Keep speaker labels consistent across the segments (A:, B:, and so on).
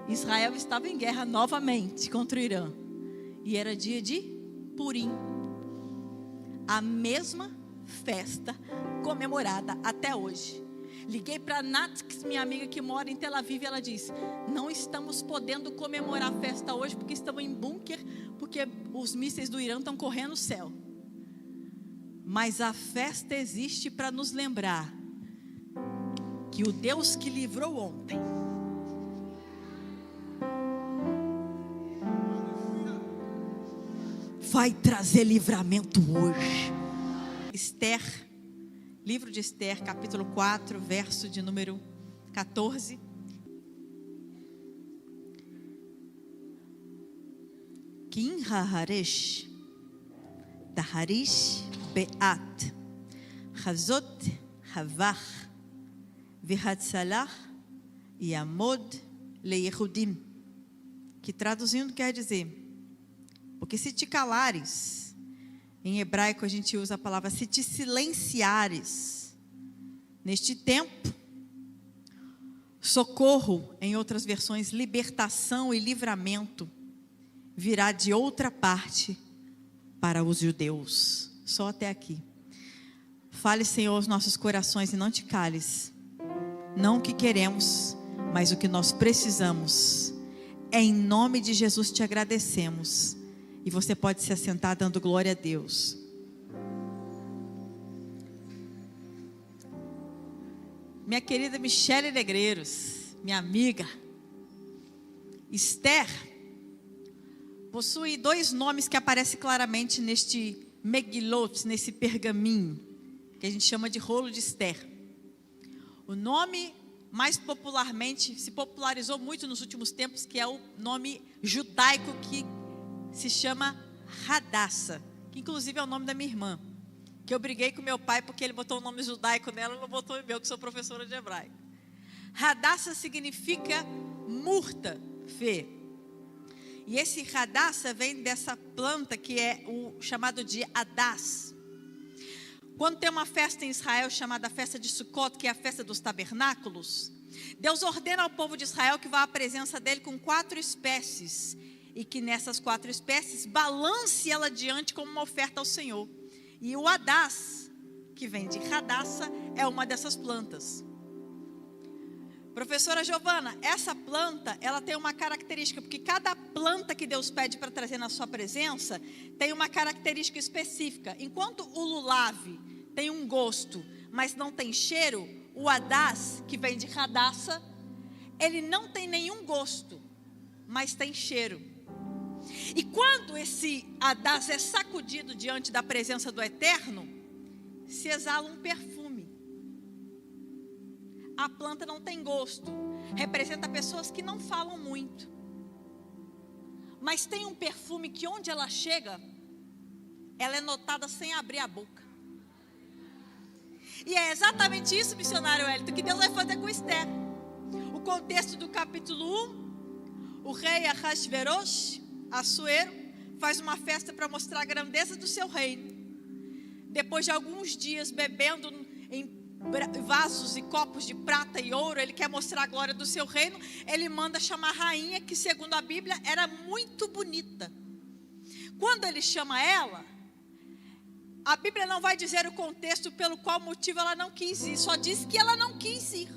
A: Israel estava em guerra novamente contra o Irã. E era dia de Purim. A mesma festa comemorada até hoje. Liguei para a Nath, minha amiga que mora em Tel Aviv, e ela disse: não estamos podendo comemorar a festa hoje porque estamos em bunker, porque os mísseis do Irã estão correndo no céu. Mas a festa existe para nos lembrar que o Deus que livrou ontem vai trazer livramento hoje. Esther, livro de Esther, capítulo 4, verso de número 14. Kim ha'haresh taharish be'at chazot havach v'hatzalah yamod leyehudim, que traduzindo quer dizer: porque se te calares, em hebraico a gente usa a palavra se te silenciares, neste tempo, socorro, em outras versões, libertação e livramento, virá de outra parte para os judeus. Só até aqui. Fale, Senhor, aos nossos corações e não te cales. Não o que queremos, mas o que nós precisamos. Em nome de Jesus te agradecemos. E você pode se assentar dando glória a Deus. Minha querida Michele Negreiros, minha amiga, Esther possui 2 nomes que aparecem claramente neste Megilot, nesse pergaminho, que a gente chama de rolo de Esther. O nome mais popularmente, se popularizou muito nos últimos tempos, que é o nome judaico que se chama Hadassah, que inclusive é o nome da minha irmã, que eu briguei com meu pai porque ele botou o nome judaico nela e não botou o meu, que sou professora de hebraico. Hadassah significa murta, fé. E esse Hadassah vem dessa planta que é o chamado de Hadass. Quando tem uma festa em Israel chamada festa de Sukkot, que é a festa dos tabernáculos, Deus ordena ao povo de Israel que vá à presença dele com 4 espécies, e que nessas 4 espécies balance ela diante como uma oferta ao Senhor. E o Hadass, que vem de Hadassah, é uma dessas plantas. Professora Giovana, essa planta, ela tem uma característica, porque cada planta que Deus pede para trazer na sua presença, tem uma característica específica. Enquanto o lulave tem um gosto, mas não tem cheiro, o Hadass, que vem de Hadassah, ele não tem nenhum gosto, mas tem cheiro. E quando esse Hadass é sacudido diante da presença do Eterno, se exala um perfume. A planta não tem gosto, representa pessoas que não falam muito, mas tem um perfume que onde ela chega, ela é notada sem abrir a boca. E é exatamente isso, missionário Wellington, que Deus vai fazer com Esther. O contexto do capítulo 1, o rei Ahasverosh, Assuero, faz uma festa para mostrar a grandeza do seu reino. Depois de alguns dias bebendo em vasos e copos de prata e ouro, ele quer mostrar a glória do seu reino. Ele manda chamar a rainha, que segundo a Bíblia era muito bonita. Quando ele chama ela, a Bíblia não vai dizer o contexto pelo qual motivo ela não quis ir, só diz que ela não quis ir.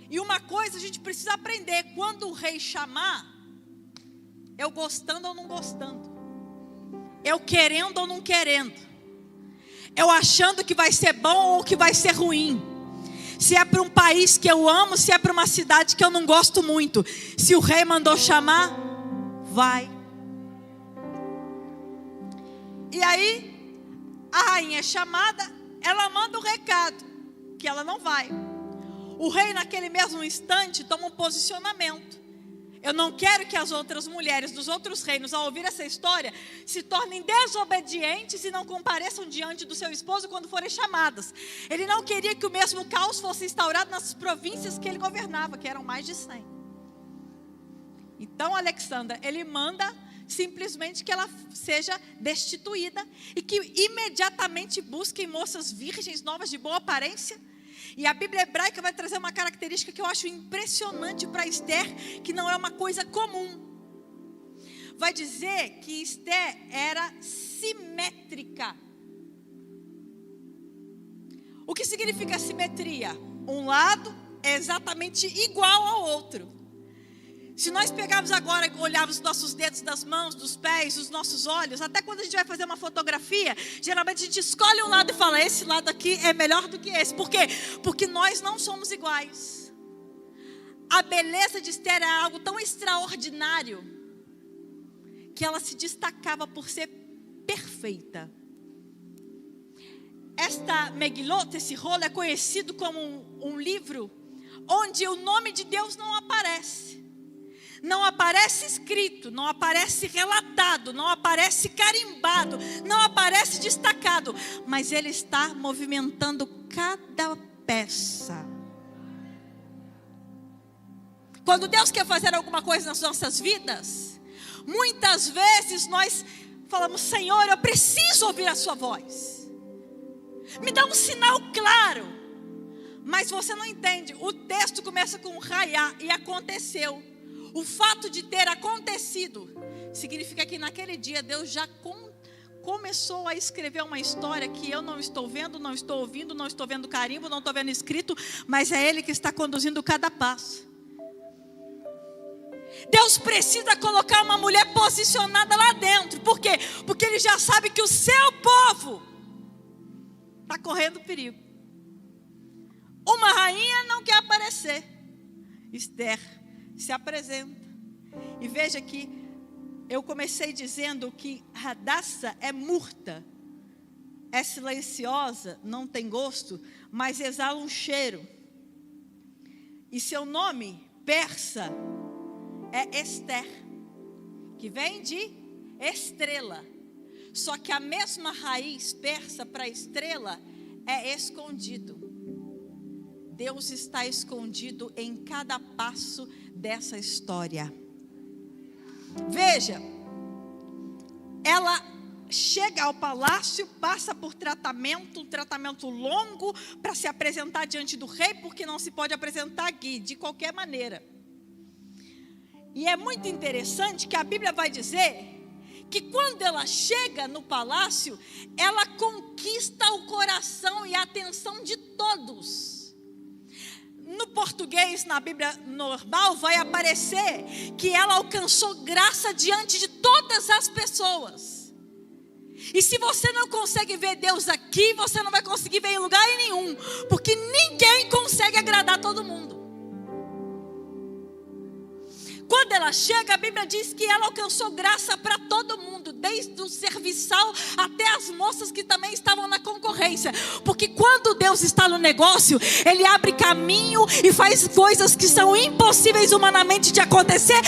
A: E uma coisa a gente precisa aprender: quando o rei chamar, eu gostando ou não gostando, eu querendo ou não querendo, eu achando que vai ser bom ou que vai ser ruim, se é para um país que eu amo, se é para uma cidade que eu não gosto muito, se o rei mandou chamar, vai. E aí a rainha é chamada, ela manda um recado que ela não vai. O rei naquele mesmo instante toma um posicionamento: eu não quero que as outras mulheres dos outros reinos, ao ouvir essa história, se tornem desobedientes e não compareçam diante do seu esposo quando forem chamadas. Ele não queria que o mesmo caos fosse instaurado nas províncias que ele governava, que eram mais de 100. Então, Alexandra, ele manda simplesmente que ela seja destituída e que imediatamente busquem moças virgens, novas de boa aparência, E a Bíblia hebraica vai trazer uma característica que eu acho impressionante para Esther, que não é uma coisa comum. Vai dizer que Esther era simétrica. O que significa simetria? Um lado é exatamente igual ao outro. Se nós pegarmos agora e olharmos os nossos dedos das mãos, dos pés, os nossos olhos, até quando a gente vai fazer uma fotografia, geralmente a gente escolhe um lado e fala, esse lado aqui é melhor do que esse. Por quê? Porque nós não somos iguais. A beleza de Esther é algo tão extraordinário, que ela se destacava por ser perfeita. Esta Megilot, esse rolo, é conhecido como um livro onde o nome de Deus não aparece. Não aparece escrito, não aparece relatado, não aparece carimbado, não aparece destacado, mas ele está movimentando cada peça. Quando Deus quer fazer alguma coisa nas nossas vidas, muitas vezes nós falamos, Senhor, eu preciso ouvir a sua voz. Me dá um sinal claro. Mas você não entende, o texto começa com raiá e aconteceu. O fato de ter acontecido significa que naquele dia Deus já começou a escrever uma história que eu não estou vendo, não estou ouvindo, não estou vendo carimbo, não estou vendo escrito, mas é Ele que está conduzindo cada passo. Deus precisa colocar uma mulher posicionada lá dentro. Por quê? Porque Ele já sabe que o seu povo está correndo perigo. Uma rainha não quer aparecer. Esther se apresenta. E veja que eu comecei dizendo que Hadassah é murta, é silenciosa, não tem gosto, mas exala um cheiro. E seu nome persa é Esther, que vem de estrela. Só que a mesma raiz persa para estrela é escondido. Deus está escondido em cada passo dessa história. Veja, ela chega ao palácio, passa por um tratamento longo para se apresentar diante do rei, porque não se pode apresentar aqui de qualquer maneira. E é muito interessante que a Bíblia vai dizer que quando ela chega no palácio, ela conquista o coração e a atenção de todos. No português, na Bíblia normal, vai aparecer que ela alcançou graça diante de todas as pessoas. E se você não consegue ver Deus aqui, você não vai conseguir ver em lugar nenhum, porque ninguém consegue agradar todo mundo. Quando ela chega, a Bíblia diz que ela alcançou graça para todo mundo, desde o serviçal até as moças que também estavam na concorrência. Porque quando Deus está no negócio, Ele abre caminho e faz coisas que são impossíveis humanamente de acontecer.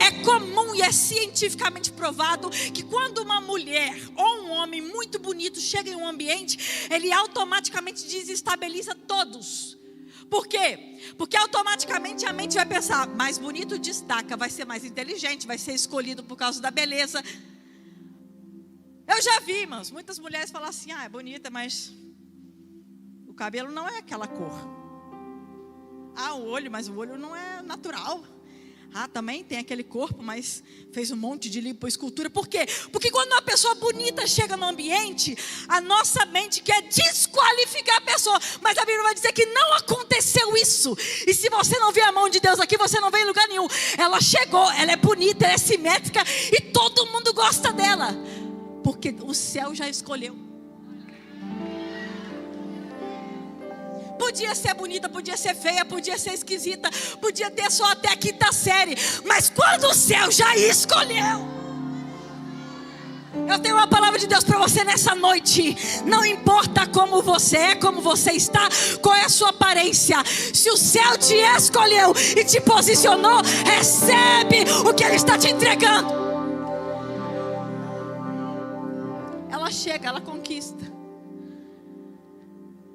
A: É comum e é cientificamente provado que quando uma mulher ou um homem muito bonito chega em um ambiente, ele automaticamente desestabiliza todos. Por quê? Porque automaticamente a mente vai pensar, mais bonito destaca, vai ser mais inteligente, vai ser escolhido por causa da beleza. Eu já vi, irmãos, muitas mulheres falam assim, é bonita, mas o cabelo não é aquela cor. O olho, mas o olho não é natural. Também tem aquele corpo, mas fez um monte de lipoescultura. Por quê? Porque quando uma pessoa bonita chega no ambiente, a nossa mente quer desqualificar a pessoa. Mas a Bíblia vai dizer que não aconteceu isso. E se você não vê a mão de Deus aqui, você não vê em lugar nenhum. Ela chegou, ela é bonita, ela é simétrica e todo mundo gosta dela. Porque o céu já escolheu. Podia ser bonita, podia ser feia, podia ser esquisita, podia ter só até a 5ª série. Mas quando o céu já escolheu, eu tenho uma palavra de Deus para você nessa noite. Não importa como você é, como você está, qual é a sua aparência. Se o céu te escolheu e te posicionou, recebe o que Ele está te entregando. Ela chega, ela conquista.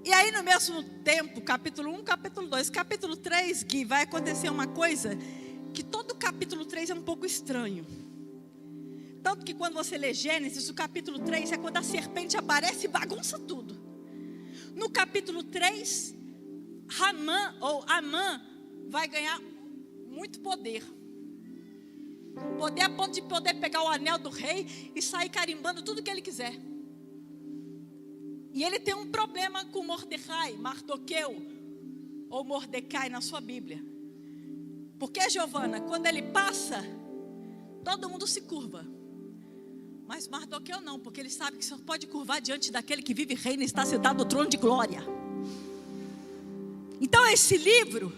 A: E aí no mesmo tempo, capítulo 1, capítulo 2, capítulo 3, Gui, vai acontecer uma coisa que todo capítulo 3 é um pouco estranho. Tanto que quando você lê Gênesis, o capítulo 3 é quando a serpente aparece e bagunça tudo. No capítulo 3, Amã vai ganhar muito poder. Poder a ponto de poder pegar o anel do rei e sair carimbando tudo que ele quiser. E ele tem um problema com Mordecai, Mardoqueu, ou Mordecai na sua Bíblia. Porque, Giovana, quando ele passa, todo mundo se curva. Mas Mardoqueu não, porque ele sabe que só pode curvar diante daquele que vive e reina e está sentado no trono de glória. Então esse livro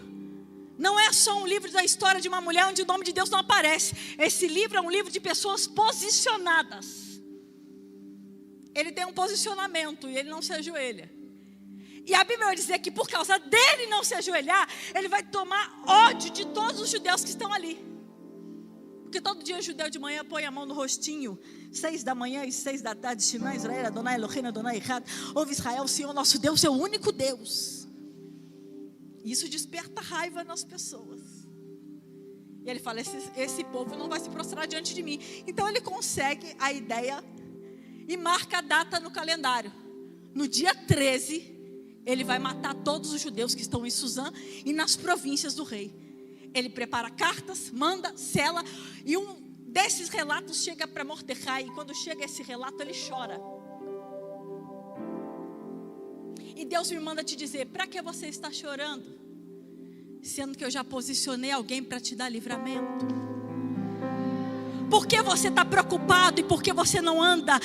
A: não é só um livro da história de uma mulher onde o nome de Deus não aparece. Esse livro é um livro de pessoas posicionadas. Ele tem um posicionamento e ele não se ajoelha. E a Bíblia vai dizer que por causa dele não se ajoelhar, ele vai tomar ódio de todos os judeus que estão ali. Porque todo dia o judeu de manhã põe a mão no rostinho, 6 da manhã e 6 da tarde, Shema Israel, Adonai Eloheinu, Adonai Echad. Ouve Israel, o Senhor nosso Deus é o único Deus. Isso desperta raiva nas pessoas. E ele fala, esse povo não vai se prostrar diante de mim. Então ele consegue a ideia e marca a data no calendário. No dia 13, ele vai matar todos os judeus que estão em Suzã e nas províncias do rei. Ele prepara cartas, manda, sela, e um desses relatos chega para Mordecai. E quando chega esse relato, ele chora. E Deus me manda te dizer, para que você está chorando? Sendo que eu já posicionei alguém para te dar livramento. Por que você está preocupado e por que você não anda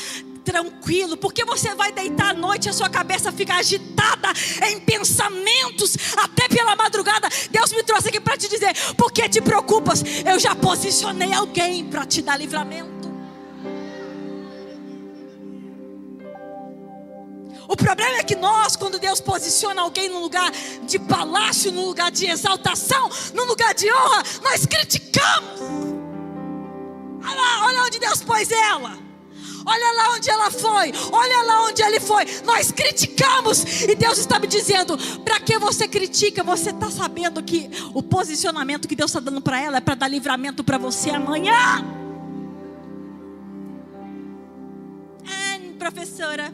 A: tranquilo? Por que você vai deitar à noite e a sua cabeça fica agitada em pensamentos até pela madrugada? Deus me trouxe aqui para te dizer, por que te preocupas? Eu já posicionei alguém para te dar livramento. O problema é que nós, quando Deus posiciona alguém num lugar de palácio, num lugar de exaltação, num lugar de honra, nós criticamos. Olha onde Deus pôs ela. Olha lá onde ela foi. Olha lá onde ele foi. Nós criticamos. E Deus está me dizendo, para que você critica? Você está sabendo que o posicionamento que Deus está dando para ela é para dar livramento para você amanhã. Professora,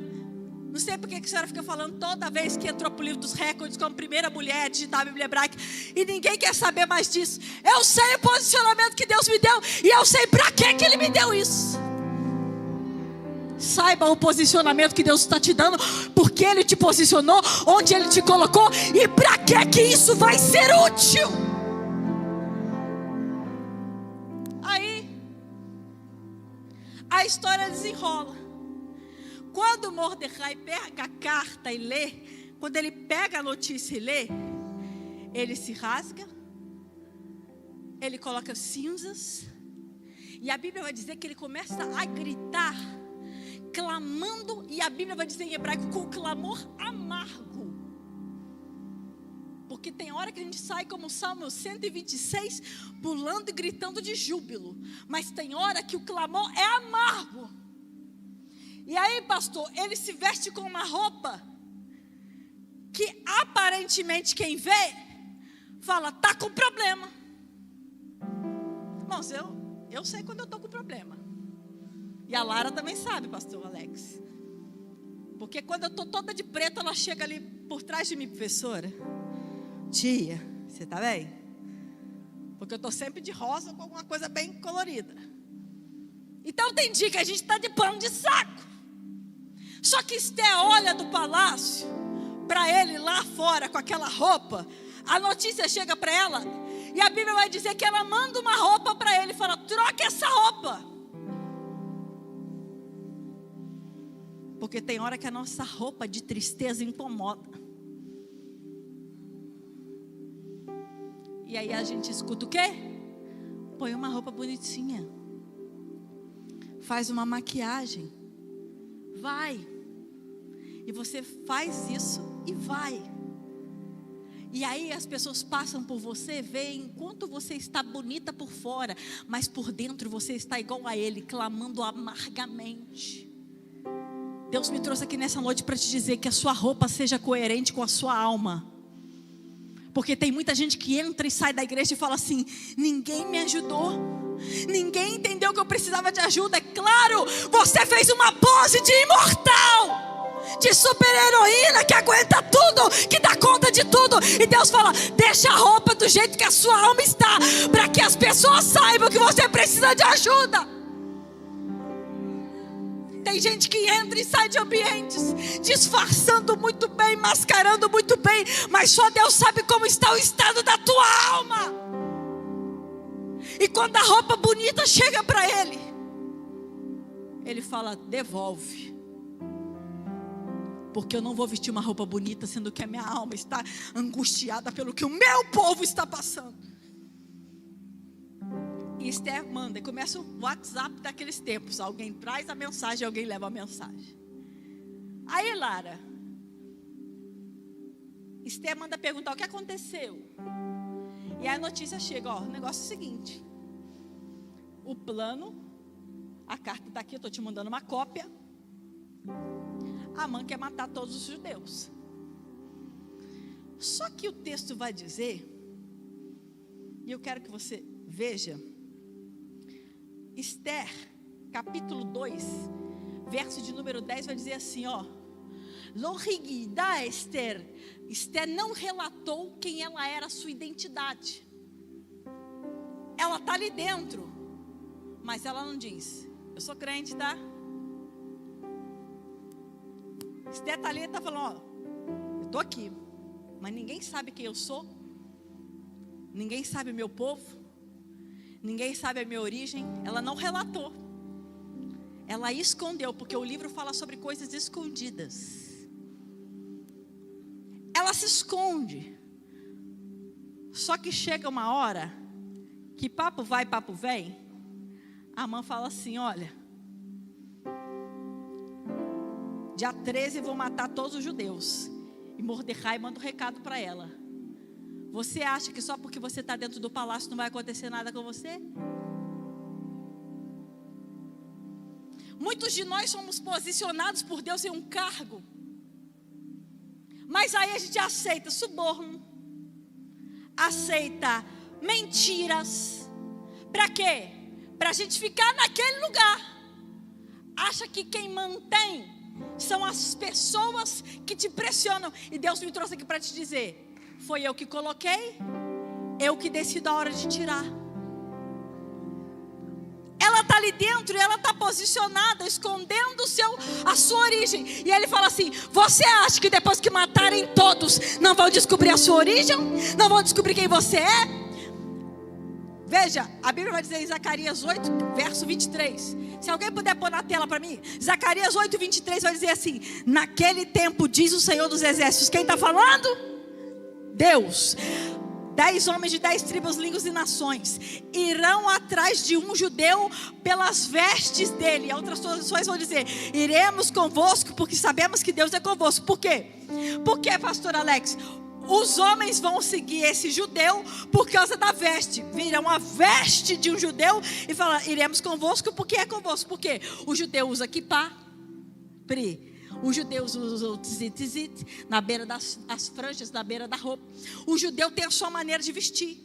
A: não sei porque que a senhora fica falando toda vez que entrou para o livro dos recordes como primeira mulher a digitar a Bíblia hebraica e ninguém quer saber mais disso. Eu sei o posicionamento que Deus me deu e eu sei para que Ele me deu isso. Saiba o posicionamento que Deus está te dando, porque Ele te posicionou, onde Ele te colocou e para que isso vai ser útil. Aí a história desenrola. Quando Mordecai pega a carta e lê, quando ele pega a notícia e lê, ele se rasga, ele coloca cinzas, e a Bíblia vai dizer que ele começa a gritar, clamando, e a Bíblia vai dizer em hebraico, com clamor amargo. Porque tem hora que a gente sai como o Salmo 126, pulando e gritando de júbilo, mas tem hora que o clamor é amargo. E aí, pastor, ele se veste com uma roupa que aparentemente quem vê fala, tá com problema. Irmãos, eu sei quando eu tô com problema. E a Lara também sabe, pastor Alex. Porque quando eu tô toda de preto, ela chega ali por trás de mim, professora. Tia, você tá bem? Porque eu tô sempre de rosa com alguma coisa bem colorida. Então tem dia que a gente tá de pano de saco. Só que Esté olha do palácio para ele lá fora com aquela roupa. A notícia chega para ela e a Bíblia vai dizer que ela manda uma roupa para ele e fala, troca essa roupa. Porque tem hora que a nossa roupa de tristeza incomoda. E aí a gente escuta o quê? Põe uma roupa bonitinha, faz uma maquiagem, vai. E você faz isso e vai. E aí as pessoas passam por você, veem enquanto você está bonita por fora, mas por dentro você está igual a ele, clamando amargamente. Deus me trouxe aqui nessa noite para te dizer que a sua roupa seja coerente com a sua alma. Porque tem muita gente que entra e sai da igreja e fala assim, ninguém me ajudou, ninguém entendeu que eu precisava de ajuda. É claro, você fez uma pose de imortal. de super-heroína que aguenta tudo, que dá conta de tudo. E Deus fala: deixa a roupa do jeito que a sua alma está, para que as pessoas saibam que você precisa de ajuda. Tem gente que entra e sai de ambientes disfarçando muito bem, mascarando muito bem, mas só Deus sabe como está o estado da tua alma. E quando a roupa bonita chega para Ele, Ele fala: devolve. Porque eu não vou vestir uma roupa bonita, sendo que a minha alma está angustiada pelo que o meu povo está passando. E Esther manda, e começa o WhatsApp daqueles tempos. Alguém traz a mensagem, alguém leva a mensagem. Aí, Lara, Esther manda perguntar o que aconteceu. E aí a notícia chega, ó, o negócio é o seguinte: o plano, a carta está aqui, eu estou te mandando uma cópia. Amã quer matar todos os judeus. Só que o texto vai dizer, e eu quero que você veja, Esther, capítulo 2, verso de número 10, vai dizer assim, ó: Lorigida Esther. Esther não relatou quem ela era, a sua identidade. Ela está ali dentro, mas ela não diz: eu sou crente, tá? Esther está ali e está falando: ó, eu estou aqui, mas ninguém sabe quem eu sou, ninguém sabe o meu povo, ninguém sabe a minha origem. Ela não relatou, ela escondeu, porque o livro fala sobre coisas escondidas. Ela se esconde. Só que chega uma hora que papo vai, papo vem. Amã fala assim: olha, dia 13 vou matar todos os judeus. E Mordecai manda um recado para ela: você acha que só porque você está dentro do palácio não vai acontecer nada com você? Muitos de nós somos posicionados por Deus em um cargo, mas aí a gente aceita suborno, aceita mentiras. Para quê? Para a gente ficar naquele lugar. Acha que quem mantém são as pessoas que te pressionam. E Deus me trouxe aqui para te dizer: foi eu que coloquei, eu que decido a hora de tirar. Ela está ali dentro e ela está posicionada, escondendo a sua origem. E ele fala assim: você acha que depois que matarem todos, não vão descobrir a sua origem? Não vão descobrir quem você é? Veja, a Bíblia vai dizer em Zacarias 8, verso 23. Se alguém puder pôr na tela para mim, Zacarias 8, 23 vai dizer assim: naquele tempo, diz o Senhor dos Exércitos. Quem está falando? Deus. 10 homens de 10 tribos, línguas e nações irão atrás de um judeu pelas vestes dele. Outras traduções vão dizer: iremos convosco, porque sabemos que Deus é convosco. Por quê? Por quê, pastor Alex? Os homens vão seguir esse judeu por causa da veste. Viram a veste de um judeu e falam: iremos convosco porque é convosco. Por quê? O judeu usa kippah, os judeus usam o tzitzit na beira as franjas, na beira da roupa. O judeu tem a sua maneira de vestir.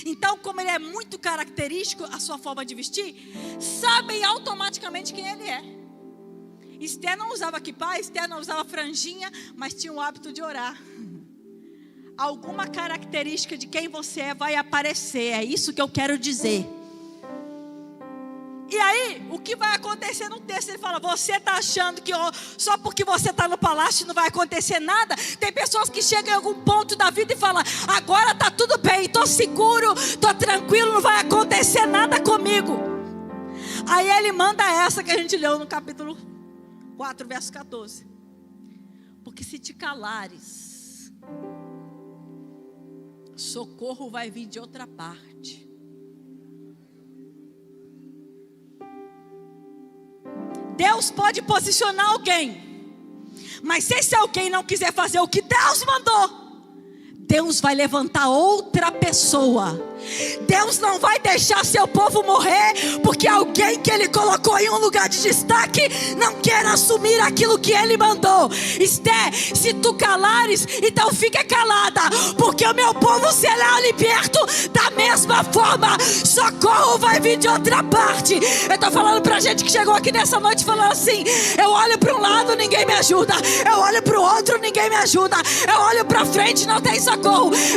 A: Então, como ele é muito característico, a sua forma de vestir, sabem automaticamente quem ele é. Esther não usava kippah, Esther não usava franjinha, mas tinha o hábito de orar. Alguma característica de quem você é vai aparecer. É isso que eu quero dizer. E aí, o que vai acontecer no texto? Ele fala: você está achando que só porque você está no palácio não vai acontecer nada? Tem pessoas que chegam em algum ponto da vida e falam: agora está tudo bem, estou seguro, estou tranquilo, não vai acontecer nada comigo. Aí ele manda essa que a gente leu no capítulo 4, verso 14: porque se te calares, socorro vai vir de outra parte. Deus pode posicionar alguém, mas se esse alguém não quiser fazer o que Deus mandou, Deus vai levantar outra pessoa. Deus não vai deixar seu povo morrer porque alguém que Ele colocou em um lugar de destaque não quer assumir aquilo que Ele mandou. Esther, se tu calares, então fica calada, porque o meu povo será liberto da mesma forma. Socorro vai vir de outra parte. Eu estou falando para gente que chegou aqui nessa noite falando assim: eu olho para um lado, ninguém me ajuda. Eu olho para o outro, ninguém me ajuda. Eu olho para frente, não tem socorro.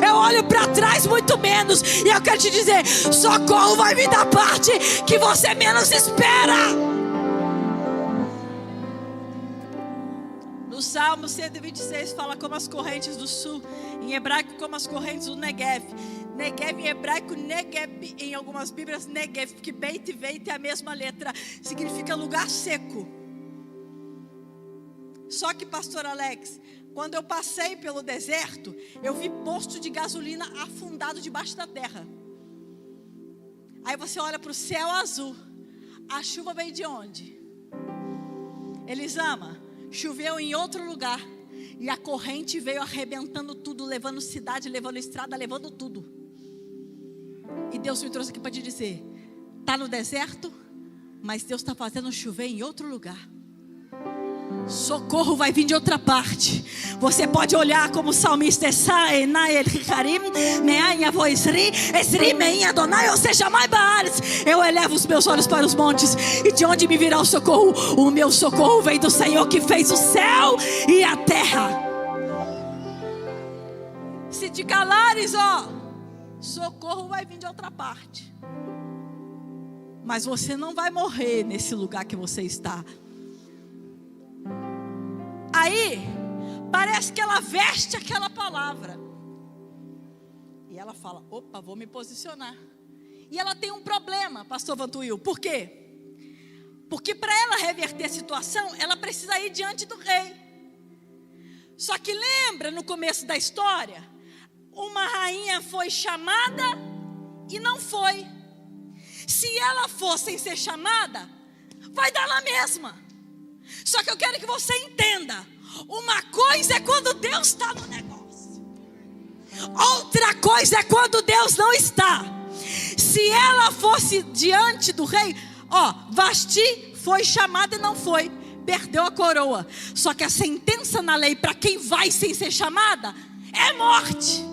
A: Eu olho para trás, muito menos. E eu quero te dizer: socorro vai vir da parte que você menos espera. No Salmo 126 fala como as correntes do sul, em hebraico como as correntes do Negev. Negev em hebraico, Negeb em algumas bíblias, Negev, porque Beit e Veit é a mesma letra, significa lugar seco. Só que, pastor Alex, quando eu passei pelo deserto, eu vi posto de gasolina afundado debaixo da terra. Aí você olha para o céu azul. A chuva veio de onde? Elisama, choveu em outro lugar. E a corrente veio arrebentando tudo, levando cidade, levando estrada, levando tudo. E Deus me trouxe aqui para te dizer: está no deserto, mas Deus está fazendo chover em outro lugar. Socorro vai vir de outra parte. Você pode olhar como o salmista, ou seja, eu elevo os meus olhos para os montes, e de onde me virá o socorro? O meu socorro vem do Senhor que fez o céu e a terra. Se te calares, socorro vai vir de outra parte. Mas você não vai morrer nesse lugar que você está. Aí, parece que ela veste aquela palavra. E ela fala: opa, vou me posicionar. E ela tem um problema, pastor Vantuil. Por quê? Porque para ela reverter a situação, ela precisa ir diante do rei. Só que lembra no começo da história? Uma rainha foi chamada e não foi. Se ela for sem ser chamada, vai dar na mesma. Só que eu quero que você entenda: uma coisa é quando Deus está no negócio, outra coisa é quando Deus não está. Se ela fosse diante do rei, Vasti foi chamada e não foi, perdeu a coroa. Só que a sentença na lei para quem vai sem ser chamada é morte.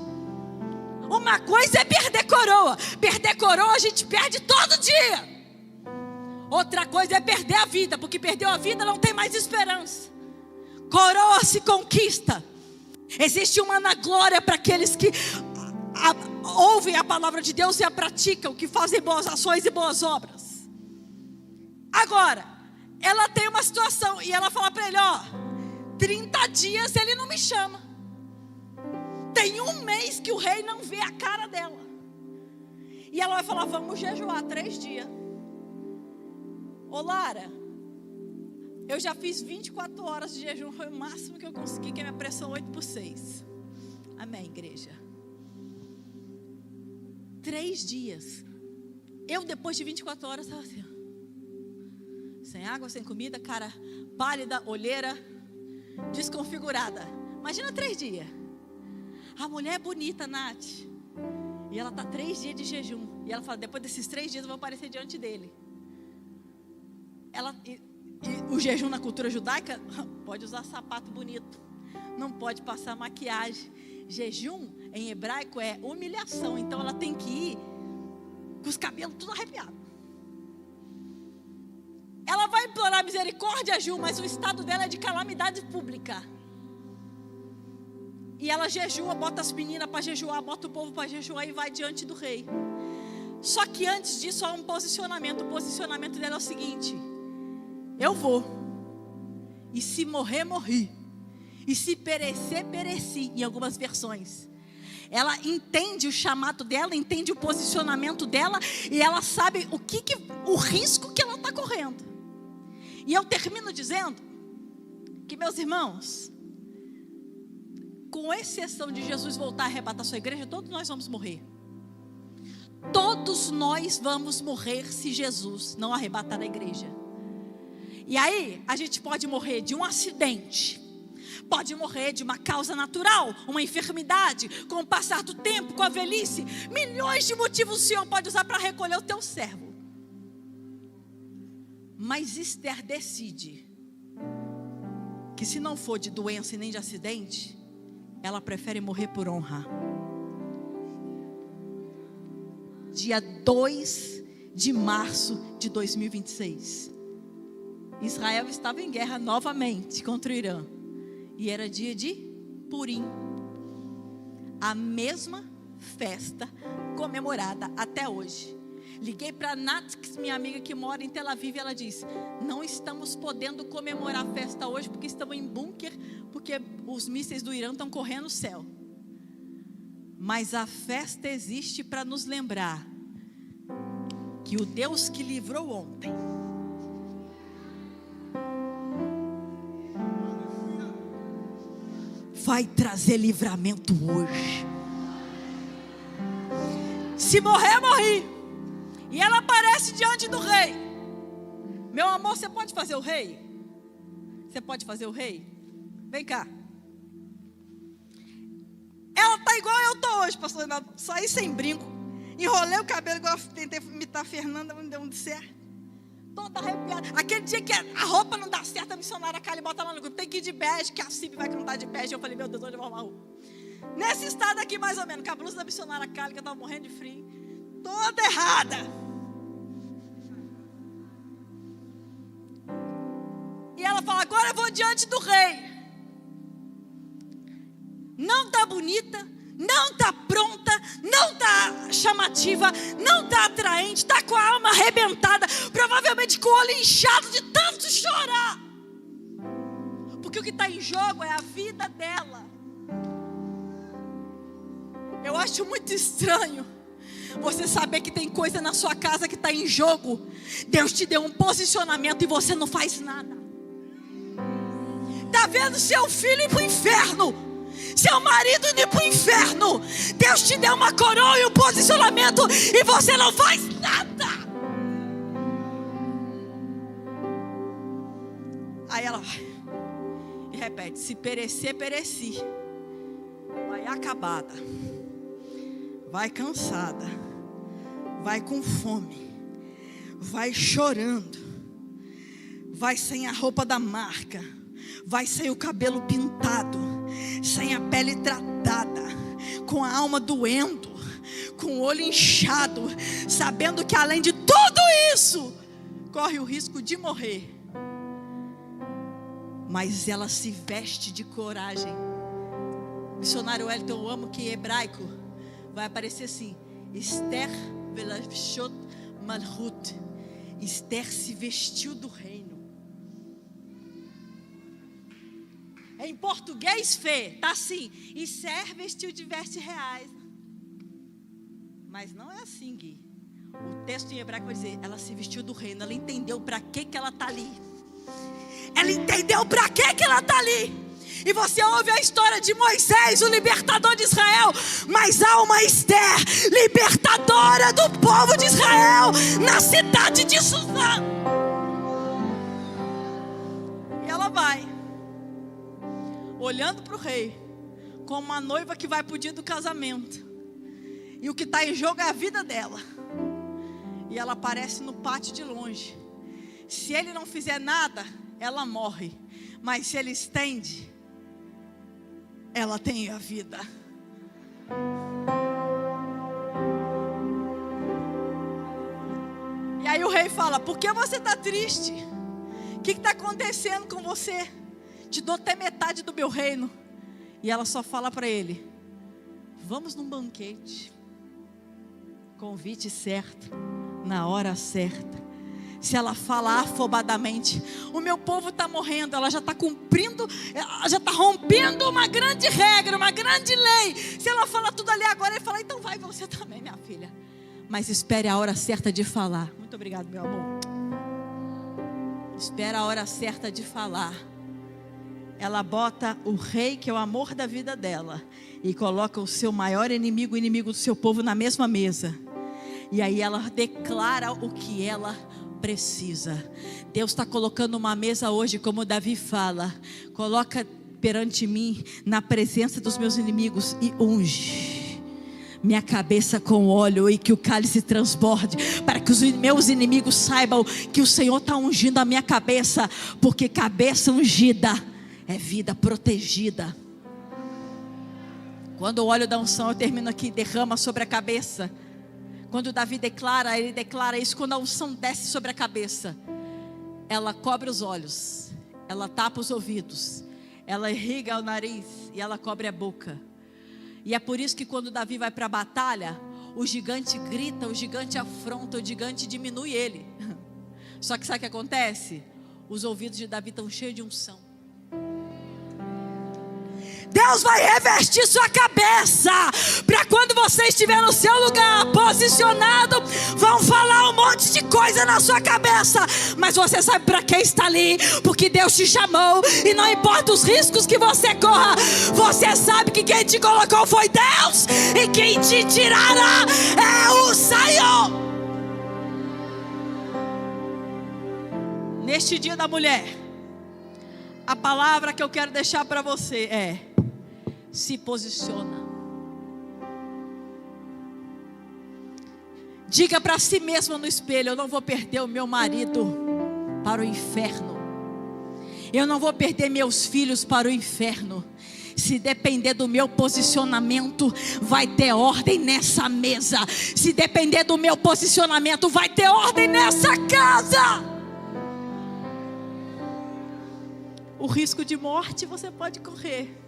A: Uma coisa é perder coroa. Perder coroa a gente perde todo dia. Outra coisa é perder a vida, porque perdeu a vida não tem mais esperança. Coroa se conquista. Existe uma na glória para aqueles que ouvem a palavra de Deus e a praticam, que fazem boas ações e boas obras. Agora, ela tem uma situação e ela fala para ele: 30 dias ele não me chama. Tem um mês que o rei não vê a cara dela. E ela vai falar: vamos jejuar 3 dias. Ô Lara, eu já fiz 24 horas de jejum, foi o máximo que eu consegui, que é minha pressão 8/6. Amém, igreja. 3 dias. Eu, depois de 24 horas, estava assim, sem água, sem comida, cara pálida, olheira, desconfigurada. Imagina 3 dias. A mulher é bonita, Nath. E ela está 3 dias de jejum. E ela fala: depois desses 3 dias eu vou aparecer diante dele. E o jejum na cultura judaica, pode usar sapato bonito, não pode passar maquiagem. Jejum em hebraico é humilhação. Então ela tem que ir com os cabelos tudo arrepiados. Ela vai implorar misericórdia, Ju, mas o estado dela é de calamidade pública. E ela jejua, bota as meninas para jejuar, bota o povo para jejuar e vai diante do rei. Só que antes disso há um posicionamento. O posicionamento dela é o seguinte: eu vou. E se morrer, morri. E se perecer, pereci. Em algumas versões. Ela entende o chamado dela, entende o posicionamento dela. E ela sabe o risco que ela está correndo. E eu termino dizendo que, meus irmãos, com exceção de Jesus voltar a arrebatar a sua igreja, todos nós vamos morrer. Todos nós vamos morrer se Jesus não arrebatar a igreja. E aí, a gente pode morrer de um acidente, pode morrer de uma causa natural, uma enfermidade, com o passar do tempo, com a velhice. Milhões de motivos o Senhor pode usar para recolher o teu servo. Mas Esther decide que se não for de doença e nem de acidente, ela prefere morrer por honra. Dia 2 de março de 2026. Israel estava em guerra novamente contra o Irã. E era dia de Purim. A mesma festa comemorada até hoje. Liguei para a Nath, minha amiga que mora em Tel Aviv, e ela disse: não estamos podendo comemorar a festa hoje porque estamos em bunker, porque os mísseis do Irã estão correndo no céu. Mas a festa existe para nos lembrar que o Deus que livrou ontem vai trazer livramento hoje. Se morrer, morri. E ela aparece diante do rei. Meu amor, você pode fazer o rei? Você pode fazer o rei? Vem cá. Ela tá igual eu tô hoje, pastor Reinaldo. Saí sem brinco. Enrolei o cabelo igual eu tentei imitar a Fernanda, não deu certo. Toda arrepiada. Aquele dia que a roupa não dá certo, a missionária Kali bota lá no grupo: tem que ir de bege, que a Cib vai cantar de bege. Eu falei: meu Deus, onde eu vou arrumar a roupa? Nesse estado aqui, mais ou menos, com a blusa da missionária Kali, que eu tava morrendo de frio, toda errada. E ela fala: agora eu vou diante do rei. Não está bonita, não está pronta, não está chamativa, não está atraente, está com a alma arrebentada, provavelmente com o olho inchado de tanto chorar, porque o que está em jogo é a vida dela. Eu acho muito estranho você saber que tem coisa na sua casa que está em jogo. Deus te deu um posicionamento e você não faz nada. Está vendo seu filho ir para o inferno, seu marido indo para o inferno. Deus te deu uma coroa e um posicionamento e você não faz nada. Aí ela vai e repete: se perecer, pereci. Vai acabada, vai cansada, vai com fome, vai chorando, vai sem a roupa da marca, vai sem o cabelo pintado, sem a pele tratada, com a alma doendo, com o olho inchado, sabendo que além de tudo isso, corre o risco de morrer. Mas ela se veste de coragem. Missionário Wellington, eu amo que em hebraico vai aparecer assim: Esther velashot malhut. Esther se vestiu do reino. Em português, Fê, tá assim: Esther vestiu de vestes reais. Mas não é assim, Gui. O texto em hebraico vai dizer: ela se vestiu do reino. Ela entendeu para que ela está ali. Ela entendeu para que ela está ali. E você ouve a história de Moisés, o libertador de Israel, mas há uma Esther, libertadora do povo de Israel, na cidade de Suzã. E ela vai, olhando para o rei, como uma noiva que vai para o dia do casamento. E o que está em jogo é a vida dela. E ela aparece no pátio de longe. Se ele não fizer nada, ela morre. Mas se ele estende, ela tem a vida. E aí o rei fala: por que você está triste? O que está acontecendo com você? Te dou até metade do meu reino. E ela só fala para ele: vamos num banquete. Convite certo, na hora certa. Se ela fala afobadamente: o meu povo está morrendo, ela já está cumprindo, ela já está rompendo uma grande regra, uma grande lei. Se ela fala tudo ali agora, ele fala: então vai você também, minha filha. Mas espere a hora certa de falar. Muito obrigado, meu amor. Espera a hora certa de falar. Ela bota o rei, que é o amor da vida dela, e coloca o seu maior inimigo, o inimigo do seu povo, na mesma mesa. E aí ela declara o que ela precisa. Deus está colocando uma mesa hoje, como Davi fala: coloca perante mim, na presença dos meus inimigos, e unge minha cabeça com óleo, e que o cálice transborde, para que os meus inimigos saibam que o Senhor está ungindo a minha cabeça, porque cabeça ungida é vida protegida. Quando o óleo da unção, eu termino aqui, derrama sobre a cabeça. Quando Davi declara, ele declara isso. Quando a unção desce sobre a cabeça, ela cobre os olhos, ela tapa os ouvidos, ela irriga o nariz e ela cobre a boca. E é por isso que quando Davi vai para a batalha, o gigante grita, o gigante afronta, o gigante diminui ele. Só que sabe o que acontece? Os ouvidos de Davi estão cheios de unção. Deus vai revestir sua cabeça, para quando você estiver no seu lugar, posicionado, vão falar um monte de coisa na sua cabeça, mas você sabe para quem está ali, porque Deus te chamou, e não importa os riscos que você corra, você sabe que quem te colocou foi Deus, e quem te tirará é o Senhor. Neste dia da mulher, a palavra que eu quero deixar para você é: se posiciona. Diga para si mesmo no espelho: eu não vou perder o meu marido para o inferno. Eu não vou perder meus filhos para o inferno. Se depender do meu posicionamento, vai ter ordem nessa mesa. Se depender do meu posicionamento, vai ter ordem nessa casa. O risco de morte você pode correr.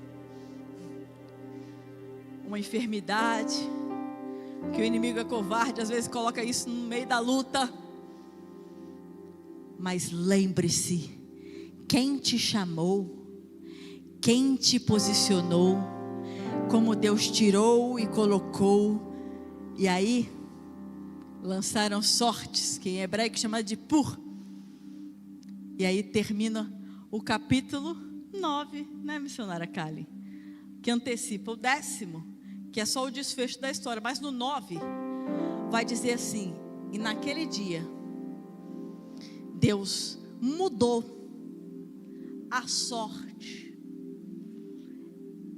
A: Uma enfermidade, que o inimigo é covarde, às vezes coloca isso no meio da luta. Mas lembre-se, quem te chamou, quem te posicionou, como Deus tirou e colocou. E aí lançaram sortes, que em hebraico chama de pur. E aí termina o capítulo 9, né, missionária Kali? Que antecipa o 10º, que é só o desfecho da história. Mas no 9 vai dizer assim: e naquele dia Deus mudou a sorte.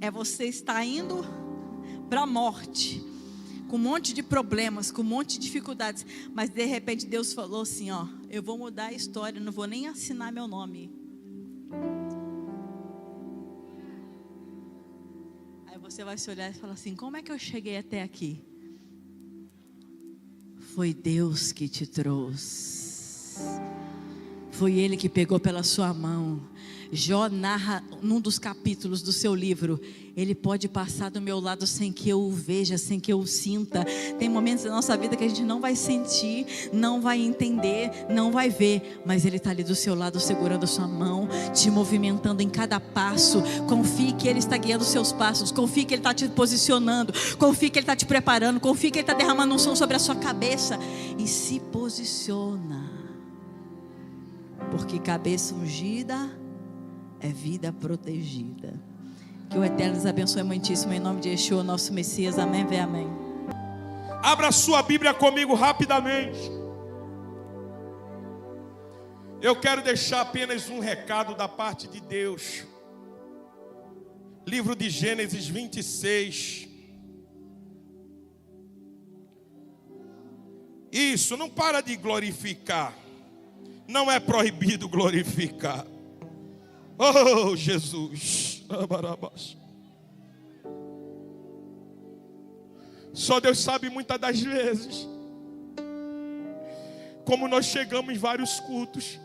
A: É você estar indo para a morte, com um monte de problemas, com um monte de dificuldades, mas de repente Deus falou assim: ó, eu vou mudar a história, não vou nem assinar meu nome. Você vai se olhar e falar assim: como é que eu cheguei até aqui? Foi Deus que te trouxe. Foi Ele que pegou pela sua mão. Jó narra num dos capítulos do seu livro: Ele pode passar do meu lado sem que eu o veja, sem que eu o sinta. Tem momentos da nossa vida que a gente não vai sentir, não vai entender, não vai ver, mas Ele está ali do seu lado, segurando a sua mão, te movimentando em cada passo. Confie que Ele está guiando os seus passos. Confie que Ele está te posicionando. Confie que Ele está te preparando. Confie que Ele está derramando um som sobre a sua cabeça. E se posiciona, porque cabeça ungida é vida protegida. Que o Eterno nos abençoe muitíssimo, em nome de Yeshua, nosso Messias. Amém, vê amém.
B: Abra sua Bíblia comigo rapidamente. Eu quero deixar apenas um recado da parte de Deus. Livro de Gênesis 26. Isso, não para de glorificar. Não é proibido glorificar. Oh, Jesus. Só Deus sabe muitas das vezes como nós chegamos em vários cultos.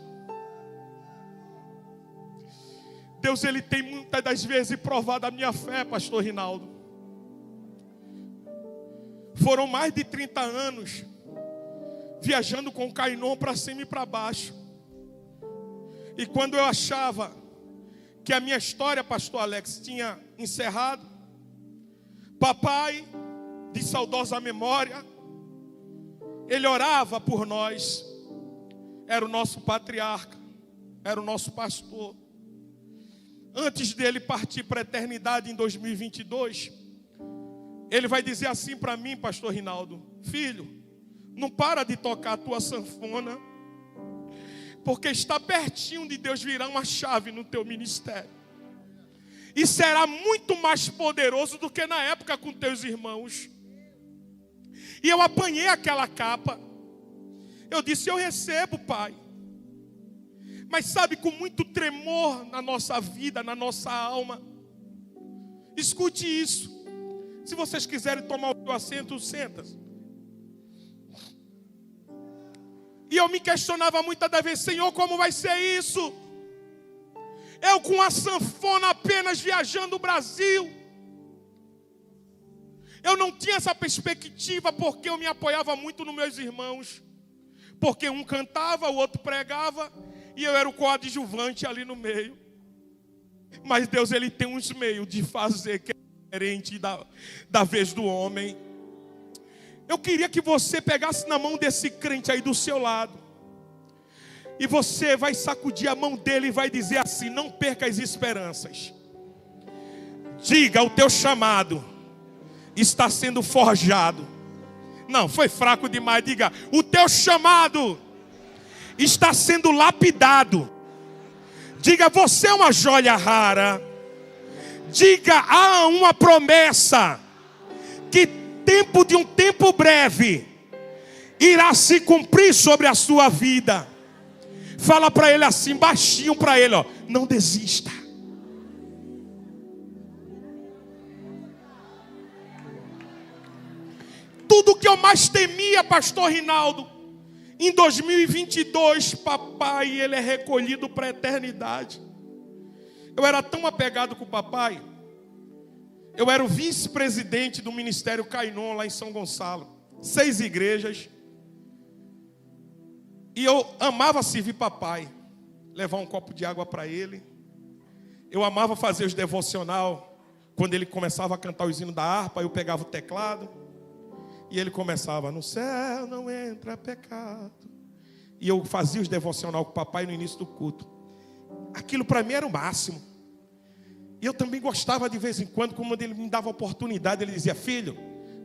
B: Deus, Ele tem muitas das vezes provado a minha fé, pastor Rinaldo. Foram mais de 30 anos viajando com o Cainon para cima e para baixo. E quando eu achava que a minha história, pastor Alex, tinha encerrado, papai, de saudosa memória, ele orava por nós. Era o nosso patriarca, era o nosso pastor. Antes dele partir para a eternidade em 2022, ele vai dizer assim para mim, pastor Rinaldo: filho, não para de tocar a tua sanfona, porque está pertinho de Deus virar uma chave no teu ministério. E será muito mais poderoso do que na época com teus irmãos. E eu apanhei aquela capa. Eu disse, eu recebo, Pai. Mas sabe, com muito tremor na nossa vida, na nossa alma. Escute isso. Se vocês quiserem tomar o seu assento, senta-se. E eu me questionava muitas das vezes, Senhor, como vai ser isso? Eu com a sanfona apenas viajando o Brasil. Eu não tinha essa perspectiva porque eu me apoiava muito nos meus irmãos. Porque um cantava, o outro pregava e eu era o coadjuvante ali no meio. Mas Deus, Ele tem uns meios de fazer que é diferente da vez do homem. Eu queria que você pegasse na mão desse crente aí do seu lado. E você vai sacudir a mão dele e vai dizer assim, não perca as esperanças. Diga, o teu chamado está sendo forjado. Não, foi fraco demais. Diga, o teu chamado está sendo lapidado. Diga, você é uma joia rara. Diga, há uma promessa que tempo de um tempo breve irá se cumprir sobre a sua vida. Fala para ele assim, baixinho para ele, ó, não desista. Tudo que eu mais temia, pastor Rinaldo, em 2022, papai, ele é recolhido para a eternidade. Eu era tão apegado com o papai. Eu era o vice-presidente do Ministério Cainon lá em São Gonçalo. 6 igrejas. E eu amava servir papai. Levar um copo de água para ele. Eu amava fazer os devocional. Quando ele começava a cantar os hinos da harpa, eu pegava o teclado. E ele começava, no céu não entra pecado. E eu fazia os devocional com o papai no início do culto. Aquilo para mim era o máximo. E eu também gostava de vez em quando, quando ele me dava oportunidade, ele dizia, filho,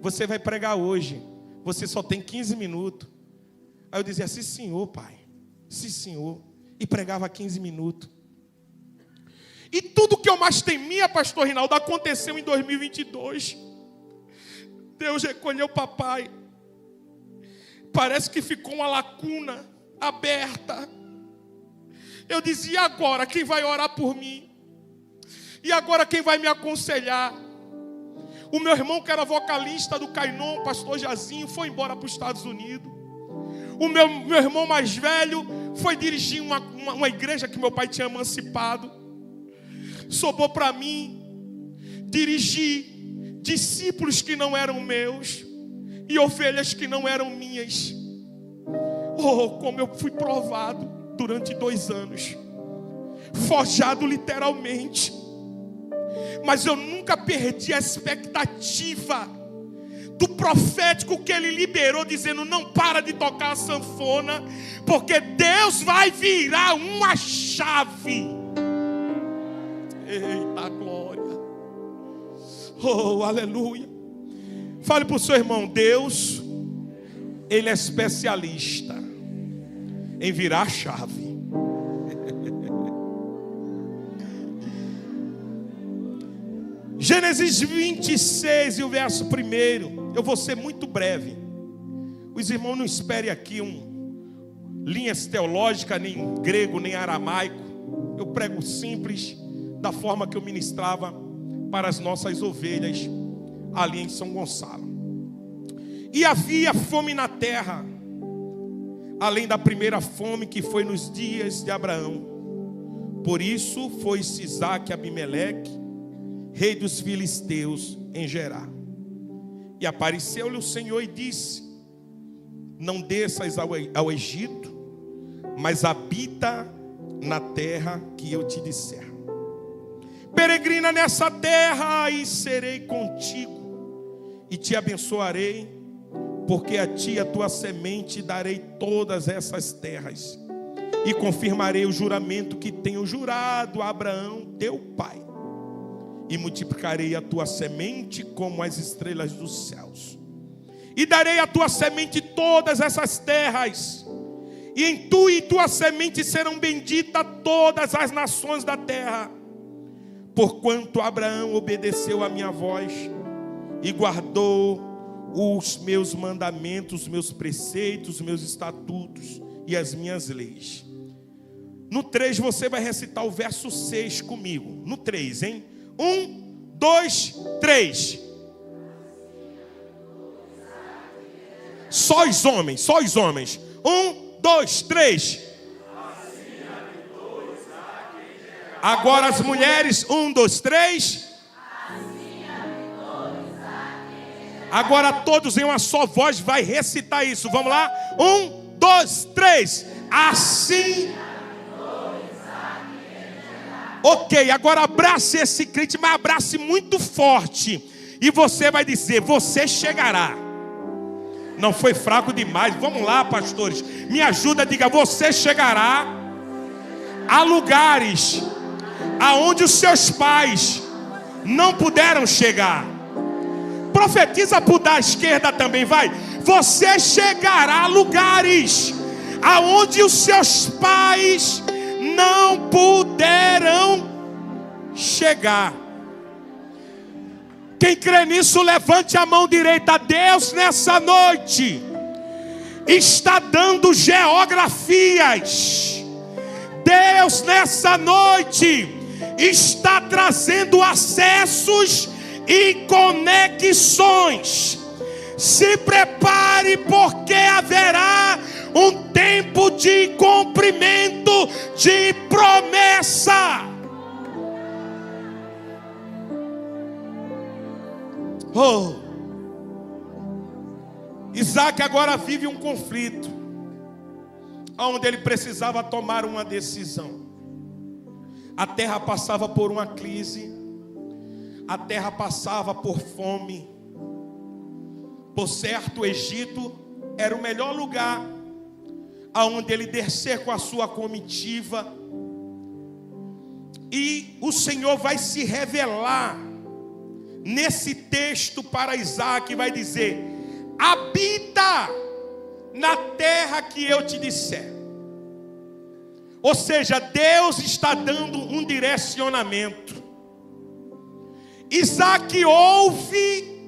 B: você vai pregar hoje, você só tem 15 minutos. Aí eu dizia, sim senhor, pai, sim senhor. E pregava 15 minutos. E tudo que eu mais temia, pastor Rinaldo, aconteceu em 2022. Deus recolheu o papai. Parece que ficou uma lacuna aberta. Eu dizia, e agora quem vai orar por mim? E agora quem vai me aconselhar? O meu irmão que era vocalista do Cainon, pastor Jazinho, foi embora para os Estados Unidos. O meu irmão mais velho foi dirigir uma igreja que meu pai tinha emancipado. Sobrou para mim dirigir discípulos que não eram meus e ovelhas que não eram minhas. Oh, como eu fui provado durante 2 anos, forjado literalmente. Mas eu nunca perdi a expectativa do profético que ele liberou, dizendo, não para de tocar a sanfona, porque Deus vai virar uma chave. Eita glória. Oh, aleluia. Fale para o seu irmão, Deus, Ele é especialista em virar a chave. Gênesis 26 e o verso 1. Eu vou ser muito breve. Os irmãos não esperem aqui linhas teológicas, nem em grego, nem aramaico. Eu prego simples, da forma que eu ministrava para as nossas ovelhas ali em São Gonçalo. E havia fome na terra, além da primeira fome que foi nos dias de Abraão. Por isso foi-se Isaque e Abimeleque, rei dos filisteus, em Gerar. E apareceu-lhe o Senhor e disse, não desças ao Egito, mas habita na terra que eu te disser. Peregrina nessa terra e serei contigo, e te abençoarei, porque a ti e a tua semente darei todas essas terras, e confirmarei o juramento que tenho jurado a Abraão, teu pai, e multiplicarei a tua semente como as estrelas dos céus, e darei a tua semente todas essas terras, e em tu e tua semente serão benditas todas as nações da terra, porquanto Abraão obedeceu a minha voz e guardou os meus mandamentos, os meus preceitos, os meus estatutos e as minhas leis. No 3 você vai recitar o verso 6 comigo. No 3, hein? 1, 2, 3. Só os homens, só os homens. 1, 2, 3. Agora as mulheres, 1, 2, 3. Agora todos em uma só voz vai recitar isso. Vamos lá? 1, 2, 3. Assim. Ok, agora abrace esse crente, mas abrace muito forte. E você vai dizer: você chegará. Não foi fraco demais. Vamos lá, pastores. Me ajuda, diga: você chegará a lugares aonde os seus pais não puderam chegar. Profetiza por da esquerda também, vai. Você chegará a lugares aonde os seus pais não puderam chegar. Quem crê nisso, levante a mão direita. Deus nessa noite está dando geografias. Deus nessa noite está trazendo acessos e conexões. Se prepare, porque haverá um tempo de cumprimento de promessa. Oh, Isaac agora vive um conflito, onde ele precisava tomar uma decisão. A terra passava por uma crise, a terra passava por fome. Por certo, o Egito era o melhor lugar aonde ele descer com a sua comitiva. E o Senhor vai se revelar nesse texto para Isaac, vai dizer: habita na terra que eu te disser. Ou seja, Deus está dando um direcionamento. Isaac ouve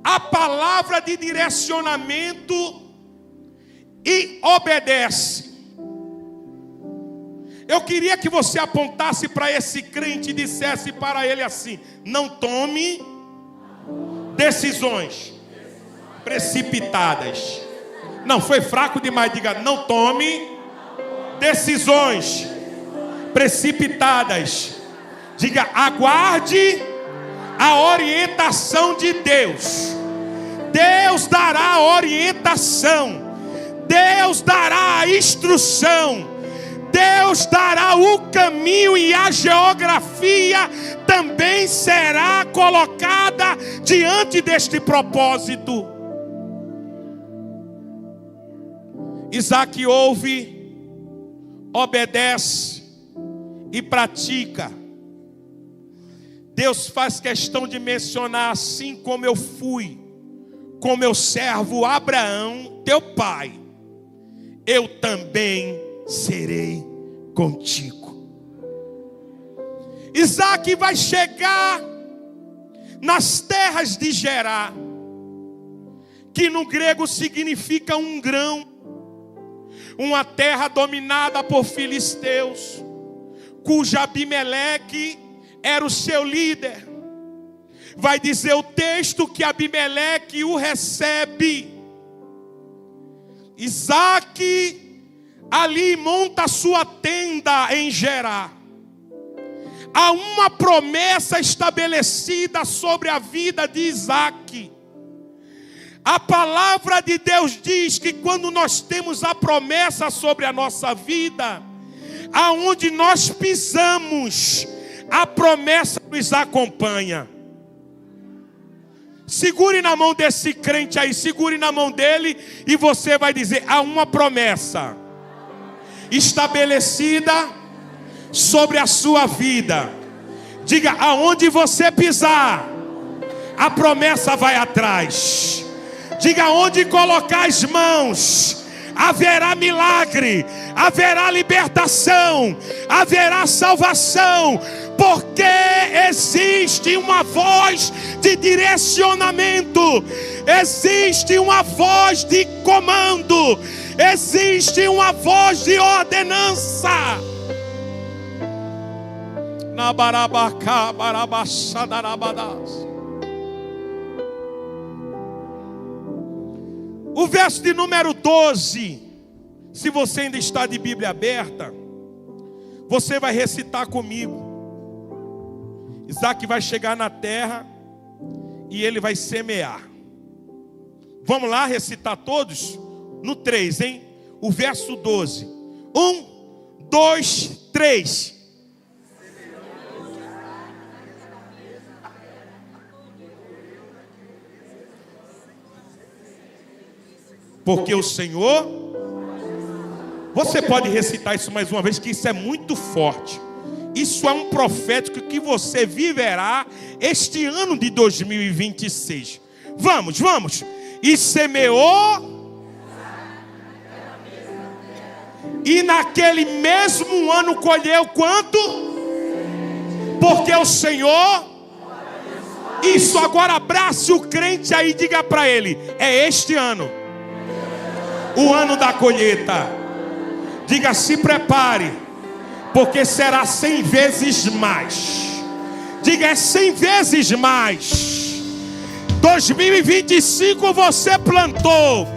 B: a palavra de direcionamento e obedece. Eu queria que você apontasse para esse crente e dissesse para ele assim: não tome decisões precipitadas. Não, foi fraco demais. Diga: não tome decisões precipitadas. Diga: aguarde a orientação de Deus. Deus dará a orientação, Deus dará a instrução, Deus dará o caminho, e a geografia também será colocada diante deste propósito. Isaac ouve, obedece e pratica. Deus faz questão de mencionar: assim como eu fui com meu servo Abraão, teu pai, eu também serei contigo. Isaac vai chegar nas terras de Gerar, que no grego significa um grão, uma terra dominada por filisteus, cuja Abimeleque era o seu líder. Vai dizer o texto que Abimeleque o recebe. Isaac ali monta a sua tenda em Gerar. Há uma promessa estabelecida sobre a vida de Isaac. A palavra de Deus diz que quando nós temos a promessa sobre a nossa vida, aonde nós pisamos, a promessa nos acompanha. Segure na mão desse crente aí, segure na mão dele, e você vai dizer: há uma promessa estabelecida sobre a sua vida. Diga: aonde você pisar, a promessa vai atrás. Diga: onde colocar as mãos, haverá milagre, haverá libertação, haverá salvação, porque existe uma voz de direcionamento, existe uma voz de comando, existe uma voz de ordenança. O verso de número 12, se você ainda está de Bíblia aberta, você vai recitar comigo. Isaac vai chegar na terra e ele vai semear. Vamos lá recitar todos? No 3, hein? O verso 12. 1, 2, 3. Porque o Senhor... Você pode recitar isso mais uma vez, que isso é muito forte. Isso é um profético que você viverá este ano de 2026. Vamos, vamos. E semeou, e naquele mesmo ano colheu quanto? Porque o Senhor... Isso, agora abrace o crente aí e diga para ele: é este ano, o ano da colheita. Diga: se prepare, porque será 100 vezes mais. Diga: é 100 vezes mais. 2025 você plantou,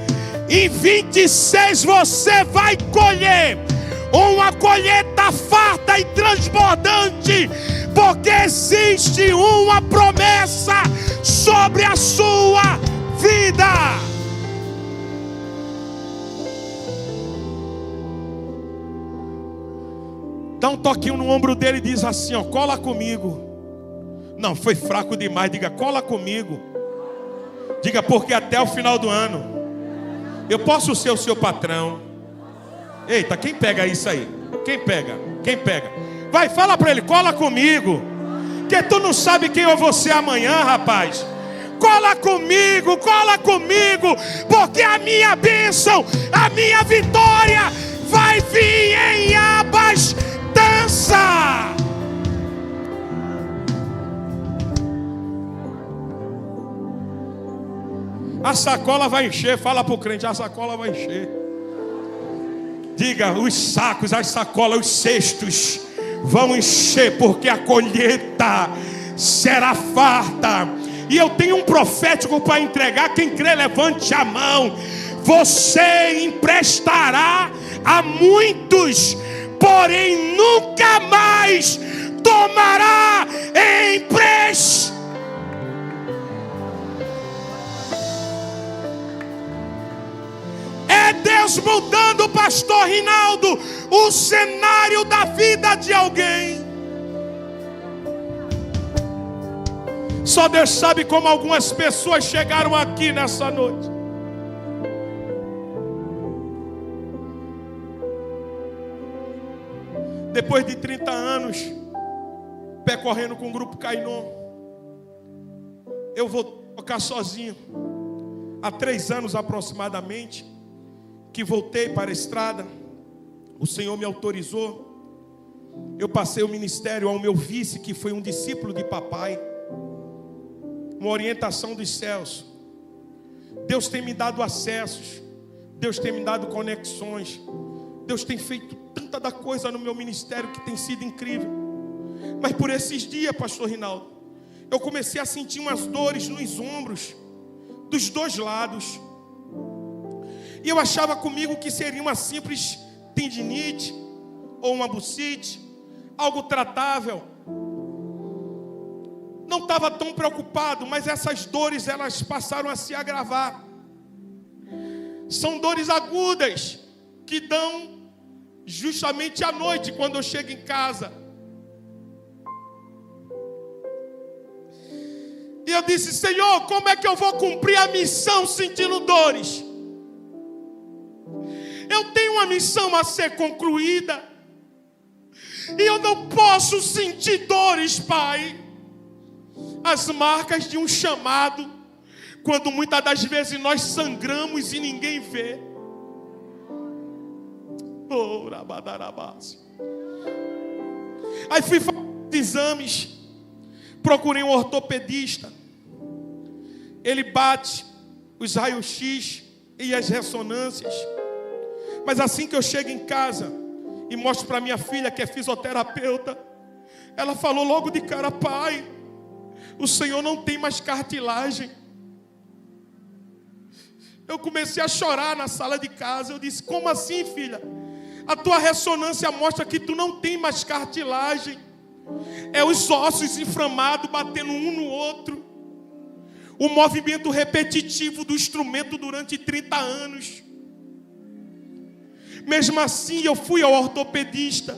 B: em 26 você vai colher uma colheita farta e transbordante, porque existe uma promessa sobre a sua vida. Dá um toquinho no ombro dele e diz assim, ó: cola comigo. Não, foi fraco demais. Diga: cola comigo. Diga: porque até o final do ano eu posso ser o seu patrão. Eita, quem pega isso aí? Quem pega? Quem pega? Vai, fala para ele: cola comigo. Que tu não sabe quem eu vou ser amanhã, rapaz. Cola comigo, porque a minha bênção, a minha vitória vai vir em abastança. A sacola vai encher. Fala para o crente: a sacola vai encher. Diga: os sacos, as sacolas, os cestos vão encher, porque a colheita será farta. E eu tenho um profético para entregar. Quem crê, levante a mão. Você emprestará a muitos, porém nunca mais tomará empréstimo. É Deus mudando, pastor Rinaldo, o cenário da vida de alguém. Só Deus sabe como algumas pessoas chegaram aqui nessa noite. Depois de 30 anos percorrendo com o grupo Kainon, eu vou tocar sozinho. Há 3 anos aproximadamente que voltei para a estrada, o Senhor me autorizou. Eu passei o ministério ao meu vice, que foi um discípulo de papai. Uma orientação dos céus. Deus tem me dado acessos, Deus tem me dado conexões, Deus tem feito tanta da coisa no meu ministério que tem sido incrível. Mas por esses dias, pastor Rinaldo, eu comecei a sentir umas dores nos ombros, dos 2 lados. E eu achava comigo que seria uma simples tendinite ou uma bursite, algo tratável. Não estava tão preocupado, mas essas dores, elas passaram a se agravar. São dores agudas que dão justamente à noite, quando eu chego em casa. E eu disse: Senhor, como é que eu vou cumprir a missão sentindo dores? Eu tenho uma missão a ser concluída, e eu não posso sentir dores, Pai. As marcas de um chamado, quando muitas das vezes nós sangramos e ninguém vê. Oh, rabadarabás. Aí fui fazer exames, procurei um ortopedista. Ele bate os raios-x e as ressonâncias. Mas assim que eu chego em casa e mostro para minha filha, que é fisioterapeuta, ela falou logo de cara: pai, o senhor não tem mais cartilagem. Eu comecei a chorar na sala de casa. Eu disse: como assim, filha? A tua ressonância mostra que tu não tem mais cartilagem. É os ossos inflamados batendo um no outro. O movimento repetitivo do instrumento durante 30 anos. Mesmo assim, eu fui ao ortopedista.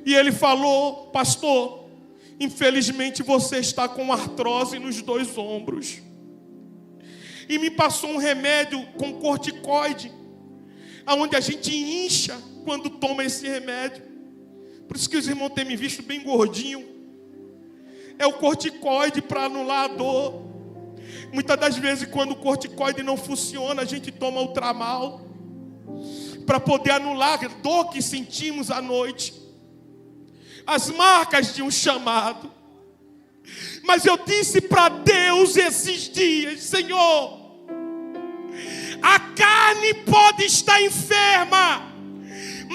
B: E ele falou: pastor, infelizmente você está com artrose nos 2 ombros. E me passou um remédio com corticoide, aonde a gente incha quando toma esse remédio. Por isso que os irmãos têm me visto bem gordinho. É o corticoide para anular a dor. Muitas das vezes, quando o corticoide não funciona, a gente toma o Tramal para poder anular a dor que sentimos à noite, as marcas de um chamado. Mas eu disse para Deus esses dias: Senhor, a carne pode estar enferma,